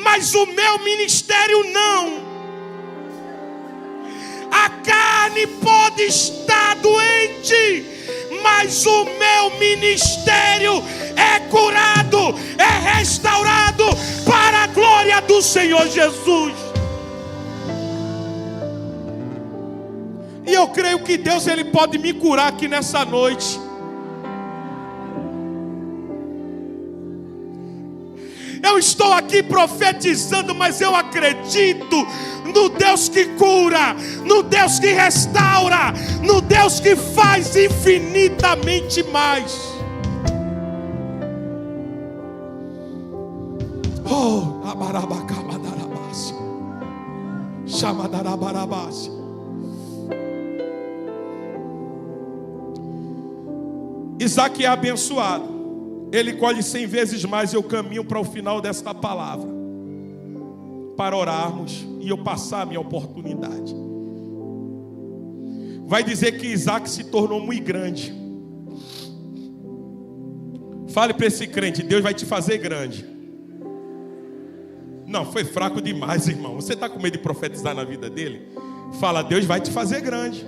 B: mas o meu ministério não. A carne pode estar doente, mas o meu ministério é curado, é restaurado para a glória do Senhor Jesus. E eu creio que Deus, Ele pode me curar aqui nessa noite. Eu estou aqui profetizando, mas eu acredito no Deus que cura, no Deus que restaura, no Deus que faz infinitamente mais. Oh, abarabacaladarabás, chamadarabarabás. Isaac é abençoado. Ele colhe 100 vezes mais. Eu caminho para o final desta palavra, para orarmos e eu passar a minha oportunidade. Vai dizer que Isaac se tornou muito grande. Fale para esse crente: Deus vai te fazer grande. Não, foi fraco demais, irmão. Você está com medo de profetizar na vida dele? Fala: Deus vai te fazer grande.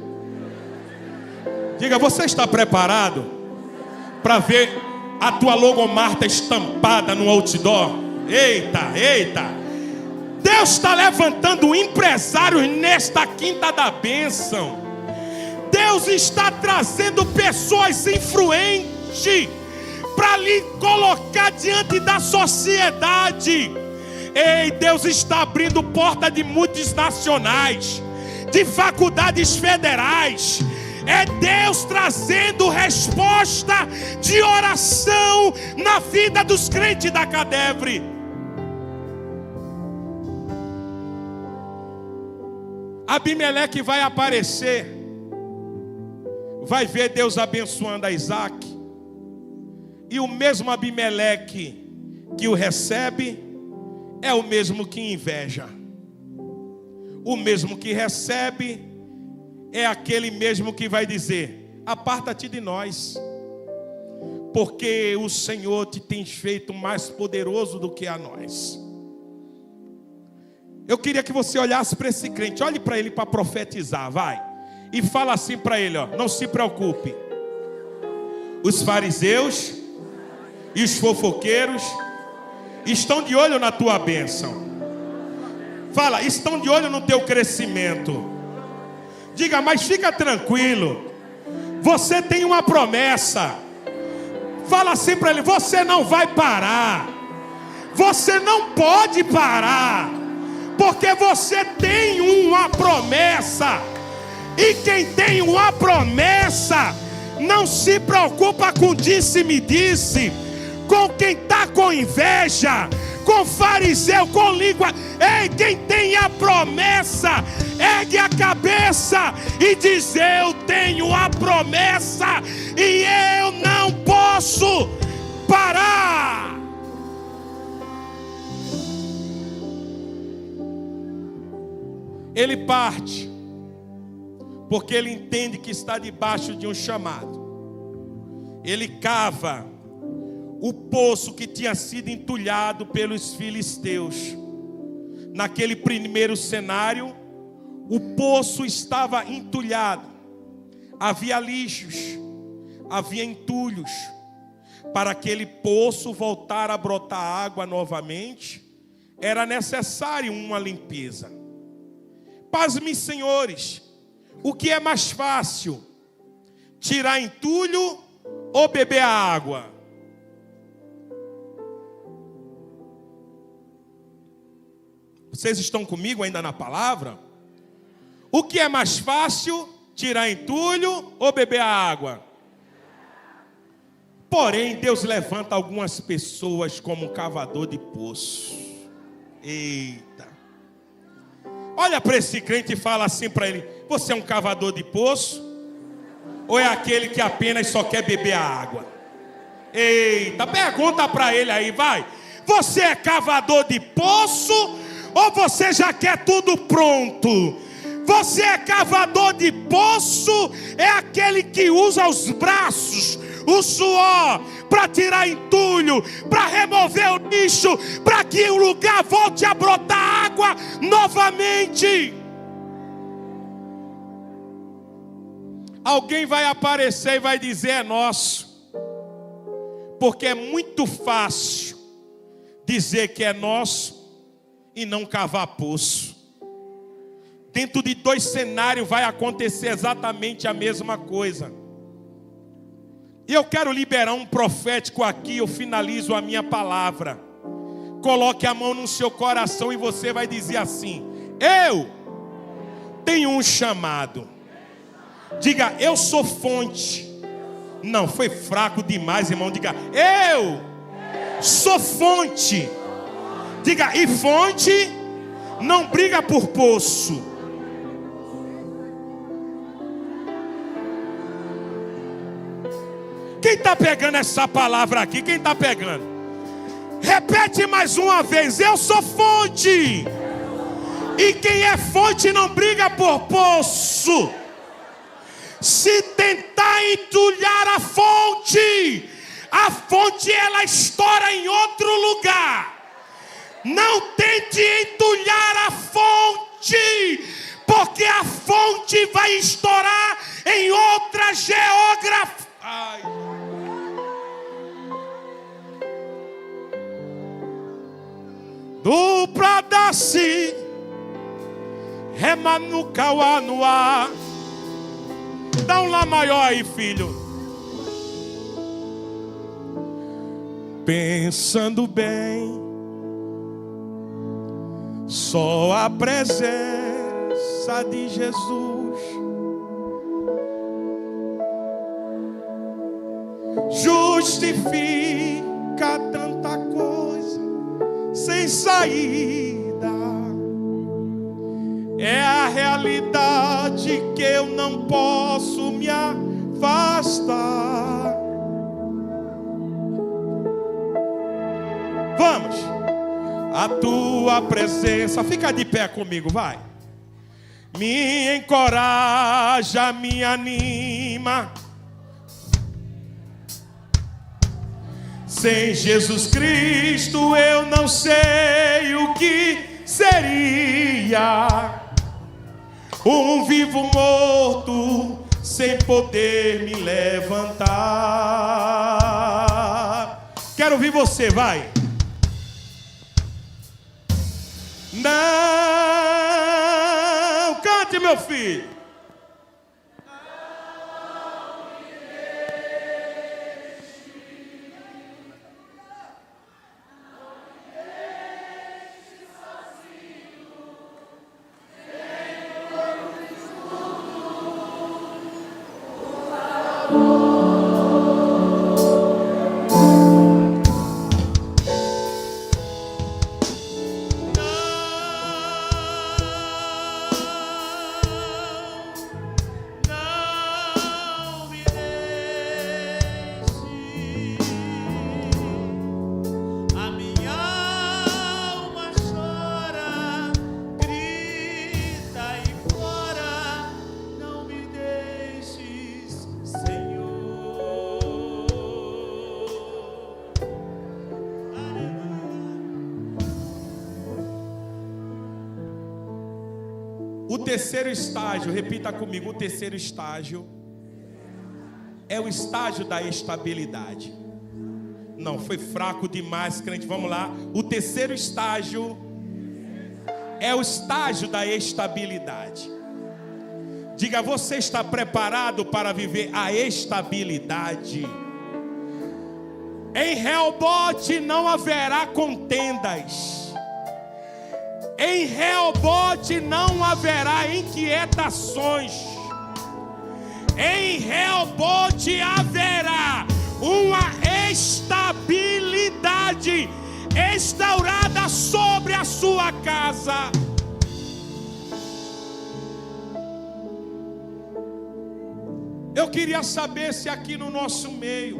B: Diga: você está preparado para ver a tua logomarca estampada no outdoor? Eita, eita. Deus está levantando empresários nesta quinta da bênção. Deus está trazendo pessoas influentes para lhe colocar diante da sociedade. Ei, Deus está abrindo porta de multinacionais, de faculdades federais. É Deus trazendo resposta de oração na vida dos crentes da Cadevre. Abimeleque vai aparecer, vai ver Deus abençoando a Isaac. E o mesmo Abimeleque que o recebe é o mesmo que inveja. O mesmo que recebe é aquele mesmo que vai dizer: aparta-te de nós, porque o Senhor te tem feito mais poderoso do que a nós. Eu queria que você olhasse para esse crente, olhe para ele para profetizar, vai. E fala assim para ele, ó: não se preocupe. Os fariseus e os fofoqueiros estão de olho na tua bênção. Fala: estão de olho no teu crescimento. Diga: mas fica tranquilo, você tem uma promessa. Fala assim para ele: você não vai parar. Você não pode parar, porque você tem uma promessa. E quem tem uma promessa não se preocupa com disse-me-disse, com quem está com inveja, com fariseu, com língua. Ei, quem tem a promessa, ergue a cabeça e diz: eu tenho a promessa e eu não posso parar. ele parte, porque ele entende que está debaixo de um chamado. Ele cava o poço que tinha sido entulhado pelos filisteus. Naquele primeiro cenário, o poço estava entulhado. Havia lixos, havia entulhos. Para aquele poço voltar a brotar água novamente, era necessário uma limpeza. Pasmem, senhores, o que é mais fácil? Tirar entulho ou beber a água? Vocês estão comigo ainda na palavra? O que é mais fácil? Tirar entulho ou beber a água? Porém, Deus levanta algumas pessoas como um cavador de poço. Eita! Olha para esse crente e fala assim para ele: você é um cavador de poço? Ou é aquele que apenas só quer beber a água? Eita! Pergunta para ele aí, vai. Você é cavador de poço ou você já quer tudo pronto? Você é cavador de poço, é aquele que usa os braços, o suor, para tirar entulho, para remover o lixo, para que o lugar volte a brotar água novamente. Alguém vai aparecer e vai dizer: é nosso. Porque é muito fácil dizer que é nosso e não cavar poço. Dentro de dois cenários vai acontecer exatamente a mesma coisa. E eu quero liberar um profético aqui, eu finalizo a minha palavra. Coloque a mão no seu coração e você vai dizer assim: eu tenho um chamado. Diga: eu sou fonte. Não, foi fraco demais, irmão. Diga: eu sou fonte. Diga: e fonte não briga por poço. Quem está pegando essa palavra aqui? Quem está pegando? Repete mais uma vez: eu sou fonte. E quem é fonte não briga por poço. Se tentar entulhar a fonte ela estoura em outro lugar. Não tente entulhar a fonte, porque a fonte vai estourar em outra geografia. Ai. Do Pradasi Remanukawanua. Dá um lá maior aí, filho. Pensando bem, só a presença de Jesus justifica tanta coisa sem saída. É a realidade que eu não posso me afastar. Vamos. A tua presença, fica de pé comigo, vai. Me encoraja, me anima. Sem Jesus Cristo eu não sei o que seria. Um vivo morto sem poder me levantar. Quero ouvir você, vai. Não, cante, meu filho. O terceiro estágio, repita comigo, o terceiro estágio é o estágio da estabilidade. Não, foi fraco demais, crente, vamos lá. O terceiro estágio é o estágio da estabilidade. Diga, você está preparado para viver a estabilidade? Em Reobote não haverá contendas. Em Reobote não haverá inquietações. Em Reobote haverá uma estabilidade instaurada sobre a sua casa. Eu queria saber se aqui no nosso meio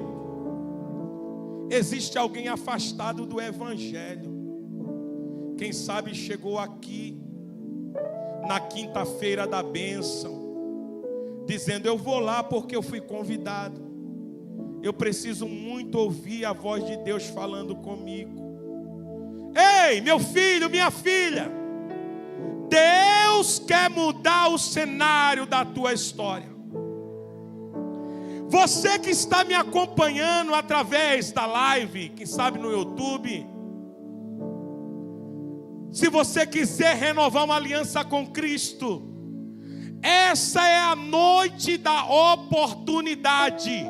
B: existe alguém afastado do Evangelho. Quem sabe chegou aqui na quinta-feira da bênção, dizendo: eu vou lá porque eu fui convidado. Eu preciso muito ouvir a voz de Deus falando comigo. Ei, meu filho, minha filha, Deus quer mudar o cenário da tua história. Você que está me acompanhando através da live, quem sabe no YouTube, se você quiser renovar uma aliança com Cristo, essa é a noite da oportunidade,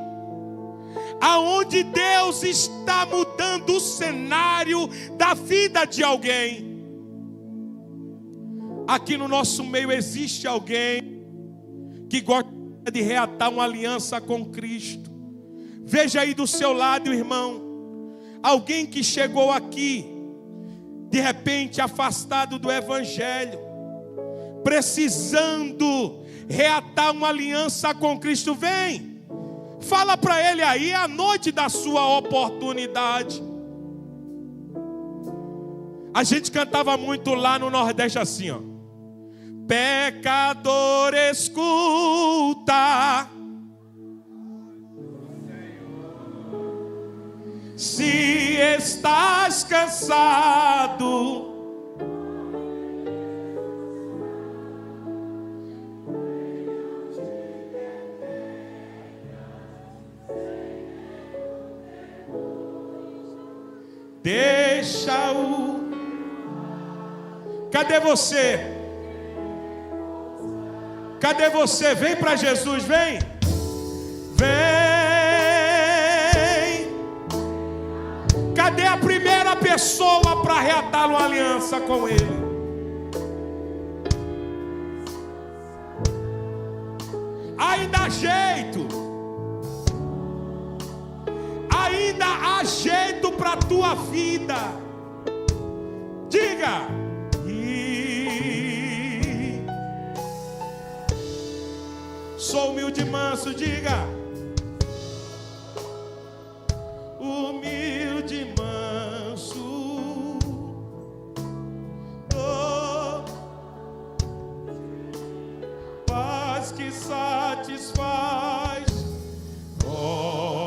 B: aonde Deus está mudando o cenário da vida de alguém. Aqui no nosso meio existe alguém que gosta de reatar uma aliança com Cristo. Veja aí do seu lado, irmão, alguém que chegou aqui de repente afastado do Evangelho, precisando reatar uma aliança com Cristo. Vem, fala para ele aí, é a noite da sua oportunidade. A gente cantava muito lá no Nordeste assim, ó: pecador, escuta, se estás cansado, deixa-o. Cadê você? Cadê você? Vem para Jesus, vem. Vem. Cadê a primeira pessoa para reatar uma aliança com Ele? Ainda há jeito. Ainda há jeito para a tua vida. Diga. Sou humilde e manso, diga. Humilde e manso, oh, paz que satisfaz, oh.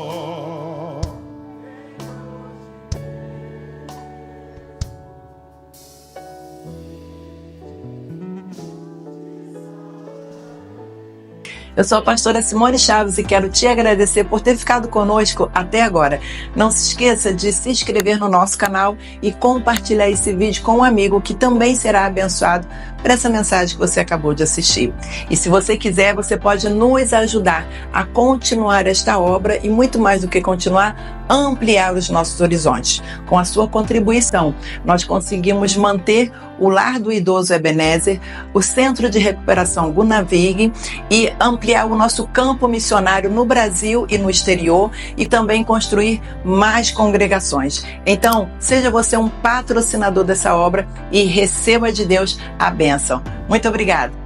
C: Eu sou a pastora Simone Chaves e quero te agradecer por ter ficado conosco até agora. Não se esqueça de se inscrever no nosso canal e compartilhar esse vídeo com um amigo que também será abençoado por essa mensagem que você acabou de assistir. E se você quiser, você pode nos ajudar a continuar esta obra e, muito mais do que continuar, ampliar os nossos horizontes. Com a sua contribuição, nós conseguimos manter o Lar do Idoso Ebenezer, o Centro de Recuperação Gunavig e ampliar o nosso campo missionário no Brasil e no exterior e também construir mais congregações. Então, seja você um patrocinador dessa obra e receba de Deus a bênção. Muito obrigada.